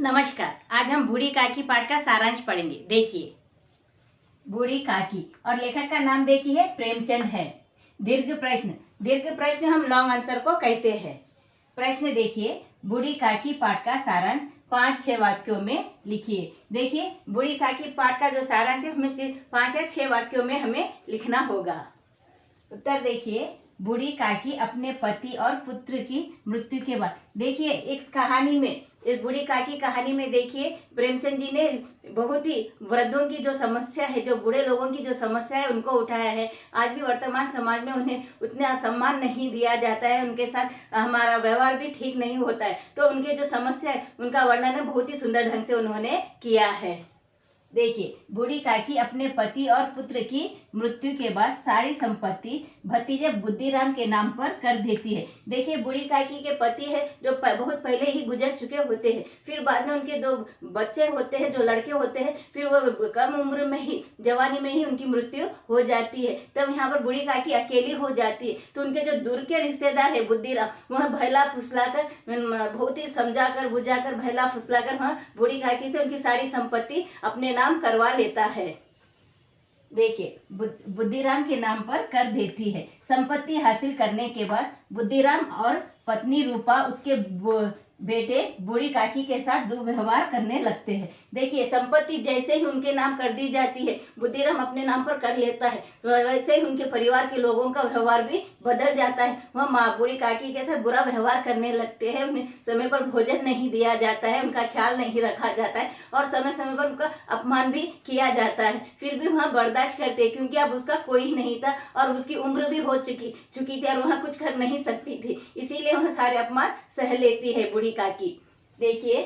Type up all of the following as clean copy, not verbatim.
नमस्कार। आज हम बूढ़ी काकी पाठ का सारांश पढ़ेंगे। देखिए, बूढ़ी काकी और लेखक का नाम देखिए प्रेमचंद है। दीर्घ प्रश्न हम लॉन्ग आंसर को कहते हैं। प्रश्न देखिए, बूढ़ी काकी पाठ का सारांश 5-6 वाक्यों में लिखिए। देखिए, बूढ़ी काकी पाठ का जो सारांश है हमें सिर्फ 5 या 6 वाक्यों में हमें लिखना होगा। उत्तर देखिए, बूढ़ी काकी अपने पति और पुत्र की मृत्यु के बाद। देखिए, एक कहानी में, इस बूढ़ी काकी कहानी में देखिए प्रेमचंद जी ने बहुत ही वृद्धों की जो समस्या है, जो बूढ़े लोगों की जो समस्या है उनको उठाया है। आज भी वर्तमान समाज में उन्हें उतना सम्मान नहीं दिया जाता है, उनके साथ हमारा व्यवहार भी ठीक नहीं होता है। तो उनके जो समस्या है उनका वर्णन बहुत ही सुंदर ढंग से उन्होंने किया है। देखिए, बूढ़ी काकी अपने पति और पुत्र की मृत्यु के बाद सारी संपत्ति भतीजे बुद्धिराम के नाम पर कर देती है। देखिए, बूढ़ी काकी के पति है जो बहुत पहले ही गुजर चुके होते हैं। फिर बाद में उनके 2 बच्चे होते हैं जो लड़के होते हैं। फिर वो कम उम्र में ही, जवानी में ही उनकी मृत्यु हो जाती है। तब यहाँ पर बूढ़ी काकी अकेली हो जाती है। तो उनके जो दूर के रिश्तेदार है बुद्धिराम, वह भैला फुसलाकर, बहुत ही समझाकर बुझाकर, भैला फुसलाकर वह बूढ़ी काकी से उनकी सारी संपत्ति अपने नाम करवा लेता है। देखिए, बुद्धिराम के नाम पर कर देती है। संपत्ति हासिल करने के बाद बुद्धिराम और पत्नी रूपा उसके बेटे बूढ़ी काकी के साथ दुर्व्यवहार करने लगते हैं। देखिए, संपत्ति जैसे ही उनके नाम कर दी जाती है, बुद्धिराम अपने नाम पर कर लेता है, वैसे ही उनके परिवार के लोगों का व्यवहार भी बदल जाता है। वह माँ बूढ़ी काकी के साथ बुरा व्यवहार करने लगते हैं। उन्हें समय पर भोजन नहीं दिया जाता है, उनका ख्याल नहीं रखा जाता है और समय समय पर उनका अपमान भी किया जाता है। फिर भी वहाँ बर्दाश्त करते हैं, क्योंकि अब उसका कोई नहीं था और उसकी उम्र भी हो चुकी थी और वहाँ कुछ कर नहीं सकती थी। इसीलिए वह सारे अपमान सह लेती है बूढ़ी काकी। देखिए,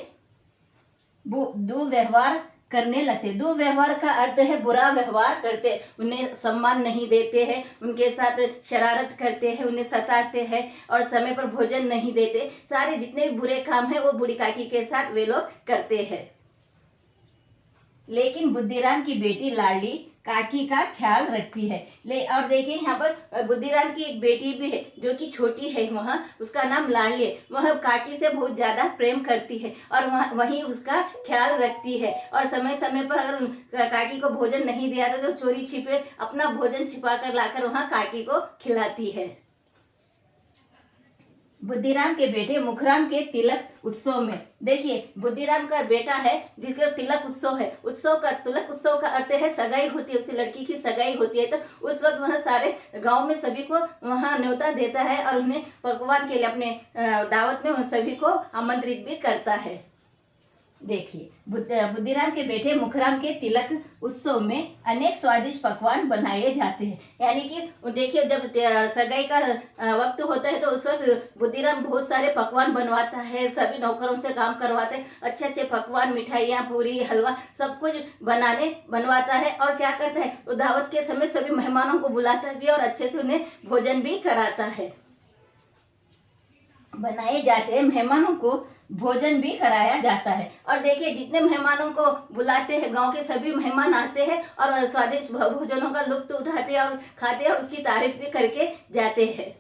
दुर्व्यवहार करने लगते। दुर्व्यवहार का अर्थ है बुरा व्यवहार करते, उन्हें सम्मान नहीं देते हैं, उनके साथ शरारत करते हैं, उन्हें सताते हैं और समय पर भोजन नहीं देते। सारे जितने भी बुरे काम हैं वो बूढ़ी काकी के साथ वे लोग करते हैं। लेकिन बुद्धिराम की बेटी लाडली काकी का ख्याल रखती है। और देखिए, यहाँ पर बुद्धिराम की एक बेटी भी है जो कि छोटी है, वहाँ उसका नाम लाडली है। वह काकी से बहुत ज़्यादा प्रेम करती है और वहीं उसका ख्याल रखती है। और समय समय पर अगर काकी को भोजन नहीं दिया तो चोरी छिपे अपना भोजन छिपा कर लाकर वहाँ काकी को खिलाती है। बुद्धिराम के बेटे मुखराम के तिलक उत्सव में। देखिए, बुद्धिराम का बेटा है जिसका तिलक उत्सव है। तिलक उत्सव का अर्थ है सगाई होती है, उसी लड़की की सगाई होती है। तो उस वक्त वह सारे गांव में सभी को वहां न्योता देता है और उन्हें पकवान के लिए अपने दावत में उन सभी को आमंत्रित भी करता है। देखिए, बुद्धिराम के बेटे मुखराम के तिलक उत्सव में अनेक स्वादिष्ट पकवान बनाए जाते हैं। यानी कि देखिए, जब सगाई का वक्त होता है तो उस वक्त बुद्धिराम बहुत सारे पकवान बनवाता है, सभी नौकरों से काम करवाते हैं। अच्छे अच्छे पकवान, मिठाइयाँ, पूरी, हलवा सब कुछ बनवाता है। और क्या करता है, वो दावत के समय सभी मेहमानों को बुलाता भी और अच्छे से उन्हें भोजन भी कराता है। बनाए जाते हैं, मेहमानों को भोजन भी कराया जाता है। और देखिए, जितने मेहमानों को बुलाते हैं, गांव के सभी मेहमान आते हैं और स्वादिष्ट भोजनों का लुत्फ उठाते हैं और खाते हैं और उसकी तारीफ भी करके जाते हैं।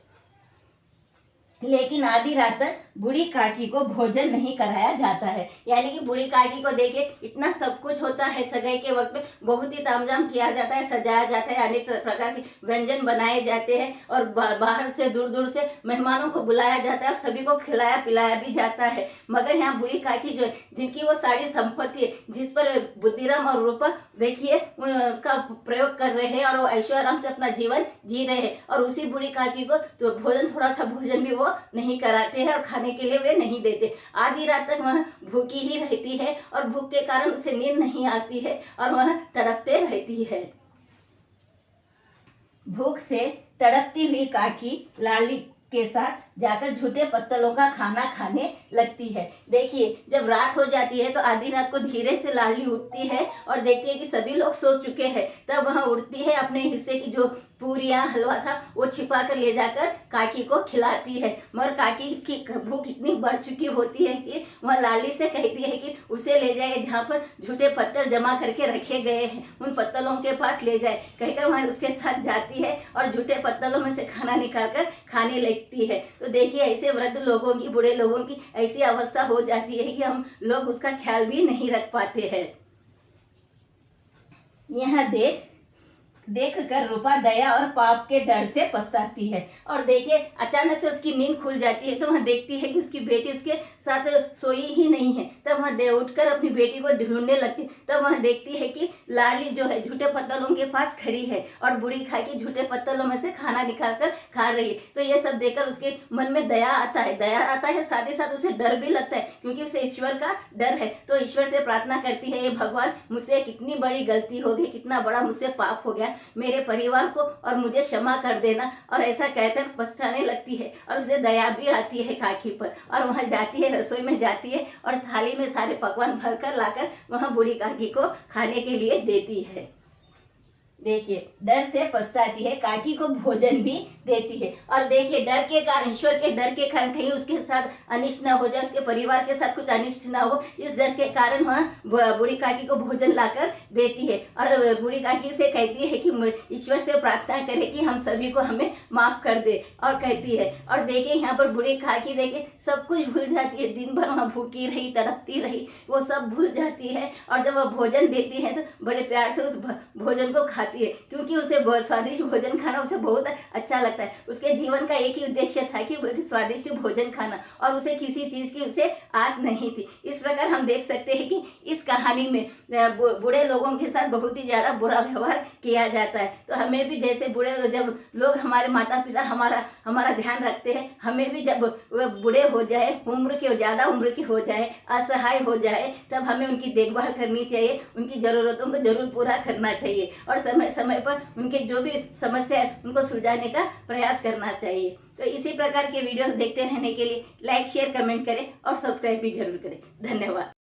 लेकिन आधी रात तक बूढ़ी काकी को भोजन नहीं कराया जाता है। यानी कि बूढ़ी काकी को देखिए, इतना सब कुछ होता है सगाई के वक्त में, बहुत ही तामझाम किया जाता है, सजाया जाता है, अनेक प्रकार के व्यंजन बनाए जाते हैं और बाहर से दूर दूर से मेहमानों को बुलाया जाता है और सभी को खिलाया पिलाया भी जाता है। मगर यहाँ बूढ़ी काकी जो है, जिनकी वो सारी संपत्ति है, जिस पर बुद्धिराम और रूपा देखिए उनका प्रयोग कर रहे हैं और वो ऐशो आराम से अपना जीवन जी रहे हैं, और उसी बूढ़ी काकी को तो थोड़ा सा भोजन भी वो नहीं कराते हैं और खाने के लिए वे नहीं देते। आधी रात तक वह भूखी ही रहती है और भूख के कारण उसे नींद नहीं आती है और वह तड़पते रहती है। भूख से तड़पती हुई काकी लाडली के साथ जाकर झूठे पत्तलों का खाना खाने लगती है। देखिए, जब रात हो जाती है तो आधी रात को धीरे से लाडली उठती है और देखती है कि सभी लोग सो चुके हैं। तब वह उठती है, अपने हिस्से की जो पूरियाँ हलवा था वो छिपा कर ले जाकर काकी को खिलाती है। मगर काकी की भूख इतनी बढ़ चुकी होती है कि वह लाली से कहती है कि उसे ले जाए जहाँ पर झूठे पत्तल जमा करके रखे गए हैं, उन पत्तलों के पास ले जाए। कहकर वहाँ उसके साथ जाती है और झूठे पत्तलों में से खाना निकाल कर खाने लगती है। तो देखिए ऐसे वृद्ध लोगों की, बूढ़े लोगों की ऐसी अवस्था हो जाती है कि हम लोग उसका ख्याल भी नहीं रख पाते हैं। यह देख कर रूपा दया और पाप के डर से पछताती है। और देखिए अचानक से उसकी नींद खुल जाती है तो वह देखती है कि उसकी बेटी उसके साथ सोई ही नहीं है। तब वह उठकर अपनी बेटी को ढूंढने लगती है। तब वह देखती है कि लाली जो है झूठे पत्तलों के पास खड़ी है और बूढ़ी खाकी झूठे पत्तलों में से खाना निकाल कर खा रही है। तो ये सब देखकर उसके मन में दया आता है, साथ ही साथ उसे डर भी लगता है, क्योंकि उसे ईश्वर का डर है। तो ईश्वर से प्रार्थना करती है, ये भगवान मुझसे कितनी बड़ी गलती हो गई, कितना बड़ा मुझसे पाप हो गया, मेरे परिवार को और मुझे क्षमा कर देना। और ऐसा कहकर पछताने लगती है और उसे दया भी आती है काकी पर। और वहाँ जाती है, रसोई में जाती है और थाली में सारे पकवान भरकर लाकर वहाँ बूढ़ी काकी को खाने के लिए देती है। देखिए डर से पछताती है, काकी को भोजन भी देती है। और देखिए डर के कारण, ईश्वर के डर के कारण कहीं उसके साथ अनिष्ट न हो जाए, उसके परिवार के साथ कुछ अनिष्ट न हो, इस डर के कारण वह बूढ़ी काकी को भोजन लाकर देती है। और बूढ़ी काकी से कहती है कि ईश्वर से प्रार्थना करे कि हम सभी को हमें माफ कर दे। और कहती है, और देखिए यहाँ पर बूढ़ी काकी देखिए सब कुछ भूल जाती है, दिन भर वहाँ भूखी रही, तड़पती रही, वो सब भूल जाती है। और जब वह भोजन देती है तो बड़े प्यार से उस भोजन को खाती है, क्योंकि उसे बहुत स्वादिष्ट भोजन खाना उसे बहुत अच्छा लगता है। उसके जीवन का एक ही उद्देश्य था कि स्वादिष्ट भोजन खाना, और उसे किसी चीज की उसे आस नहीं थी। इस प्रकार हम देख सकते हैं कि इस कहानी में बूढ़े लोगों के साथ बहुत ही ज्यादा बुरा व्यवहार किया जाता है। तो हमें भी जैसे जब लोग, हमारे माता पिता हमारा ध्यान रखते हैं, हमें भी जब वह बूढ़े हो जाए, ज्यादा उम्र के हो जाए, असहाय हो जाए, तब हमें उनकी देखभाल करनी चाहिए, उनकी जरूरतों को जरूर पूरा करना चाहिए और समय पर उनके जो भी समस्या है उनको सुलझाने का प्रयास करना चाहिए। तो इसी प्रकार के वीडियोस देखते रहने के लिए लाइक, शेयर, कमेंट करें और सब्सक्राइब भी जरूर करें। धन्यवाद।